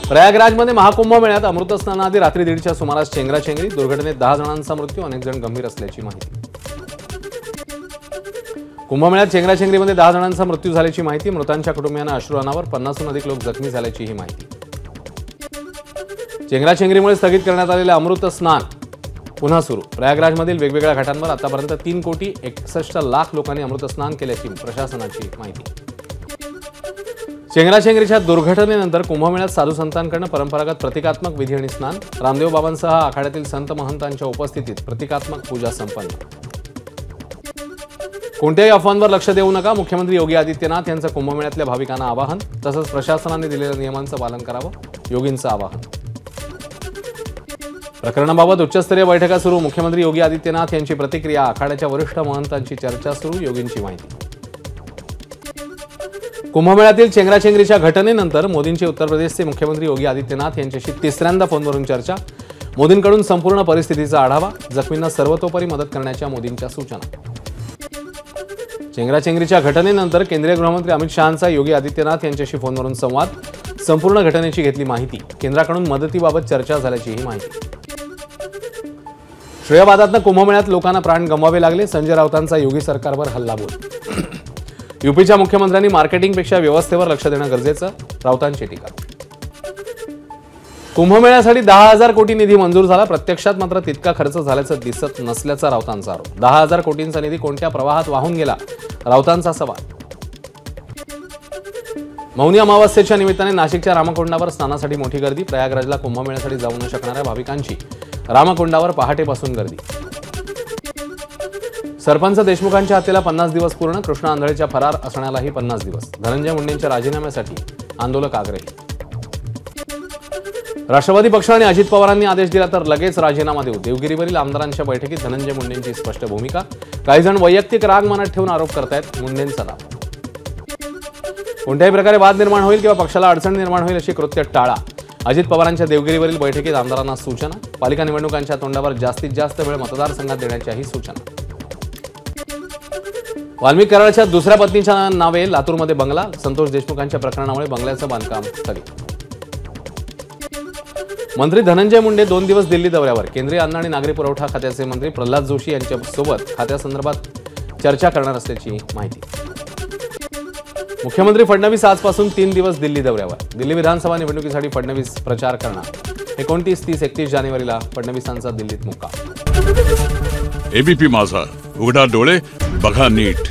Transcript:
प्रयागराजमध्ये महाकुंभ मेळ्यात अमृत स्नानाआधी रात्री 1:30च्या सुमारास चेंगराचेंगरी, दुर्घटनेत 10 जणांचा मृत्यू, अनेक जण गंभीर असल्याची माहिती। कुंभमेळ्यात चेंगराचेंगरीमध्ये 10 जणांचा मृत्यू झाल्याची माहिती, मृतांच्या कुटुंबियांना अश्रू अनावर, 50हून अधिक लोक जखमी झाल्याची ही माहिती। चेंगराचेंगरीमुळे स्थगित करण्यात आलेले अमृत स्नान पुन्हा सुरू। प्रयागराजमधील वेगवेगळ्या घाटांवर आतापर्यंत 3,61,00,000 लोकांनी अमृत स्नान केल्याची प्रशासनाची माहिती। चेंगराचेंगरीच्या दुर्घटनेनंतर कुंभमेळ्यात साधू संतांकडून परंपरागत प्रतिकात्मक विधी आणि स्नान, रामदेव बाबांसह आखाड्यातील संत महंतांच्या उपस्थितीत प्रतिकात्मक पूजा संपन्न। कोणत्याही अफवांवर लक्ष देऊ नका, मुख्यमंत्री योगी आदित्यनाथ यांचं कुंभमेळ्यातल्या भाविकांना आवाहन, तसंच प्रशासनाने दिलेल्या नियमांचं पालन करावं, योगींचं आवाहन। प्रकरणाबाबत उच्चस्तरीय बैठका सुरू, मुख्यमंत्री योगी आदित्यनाथ यांची प्रतिक्रिया, आखाड्याच्या वरिष्ठ महंतांची चर्चा सुरू, योगींची माहिती। कुंभमेळ्यातील चेंगराचेंगरीच्या घटनेनंतर मोदींची उत्तर प्रदेशचे मुख्यमंत्री योगी आदित्यनाथ यांच्याशी तिसऱ्यांदा फोनवरून चर्चा, मोदींकडून संपूर्ण परिस्थितीचा आढावा, जखमींना सर्वतोपरी मदत करण्याच्या मोदींच्या सूचना। चेंगराचेंगरीच्या घटनेनंतर केंद्रीय गृहमंत्री अमित शहांचा योगी आदित्यनाथ यांच्याशी फोनवरून संवाद, संपूर्ण घटनेची घेतली माहिती, केंद्राकडून मदतीबाबत चर्चा झाल्याचीही माहिती। श्रेयवादातनं कुंभमेळ्यात लोकांना प्राण गमवावे लागले, संजय राऊतांचा योगी सरकारवर हल्लाबोल। यूपीच्या मुख्यमंत्र्यांनी मार्केटिंगपेक्षा व्यवस्थेवर लक्ष देणं गरजेचं, राऊतांची टीका। कुंभमेळ्यासाठी 10,000 कोटी निधी मंजूर झाला, प्रत्यक्षात मात्र तितका खर्च झाल्याचं दिसत नसल्याचा राऊतांचा आरोप। 10,000 कोटींचा निधी कोणत्या प्रवाहात वाहून गेला, राऊतांचा सवाल। मौनी अमावस्येच्या निमित्ताने नाशिकच्या रामकुंडावर स्नानासाठी मोठी गर्दी, प्रयागराजला कुंभमेळ्यासाठी जाऊ न शकणाऱ्या भाविकांची रामकुंडावर पहाटेपासून गर्दी। सरपंच देशमुखांच्या हत्येला 50 दिवस पूर्ण, कृष्णा आंधळेच्या फरार असण्यालाही 50 दिवस, धनंजय मुंडेंच्या राजीनाम्यासाठी आंदोलक आग्रही। राष्ट्रवादी पक्ष आणि अजित पवारांनी आदेश दिला तर लगेच राजीनामा देऊ, देवगिरीवरील आमदारांच्या बैठकीत धनंजय मुंडेंची स्पष्ट भूमिका, काही जण वैयक्तिक राग मनात ठेवून आरोप करतायत, मुंडेंचा दावा। कोणत्याही प्रकारे वाद निर्माण होईल किंवा पक्षाला अडचण निर्माण होईल अशी कृत्य टाळा, अजित पवारांच्या देवगिरीवरील बैठकीत आमदारांना सूचना, पालिका निवडणुकांच्या तोंडावर जास्तीत जास्त वेळ मतदारसंघात देण्याच्याही सूचना। वाल्मिक कराडच्या दुसऱ्या पत्नीच्या नावे लातूरमध्ये बंगला, संतोष देशमुखांच्या प्रकरणामुळे बंगल्याचं बांधकाम स्थगित। मंत्री धनंजय मुंडे 2 दिवस दिल्ली दौऱ्यावर, केंद्रीय अन्न आणि नागरी पुरवठा खात्याचे मंत्री प्रल्हाद जोशी यांच्यासोबत खात्यासंदर्भात चर्चा करणार असल्याची माहिती। मुख्यमंत्री फडणवीस आजपासून 3 दिवस दिल्ली दौऱ्यावर, दिल्ली विधानसभा निवडणुकीसाठी फडणवीस प्रचार करणार, 29, 30, 31 जानेवारीला फडणवीसांचा दिल्लीत मुक्काम। एबीपी माझा, उघडा डोळे बघा नीट।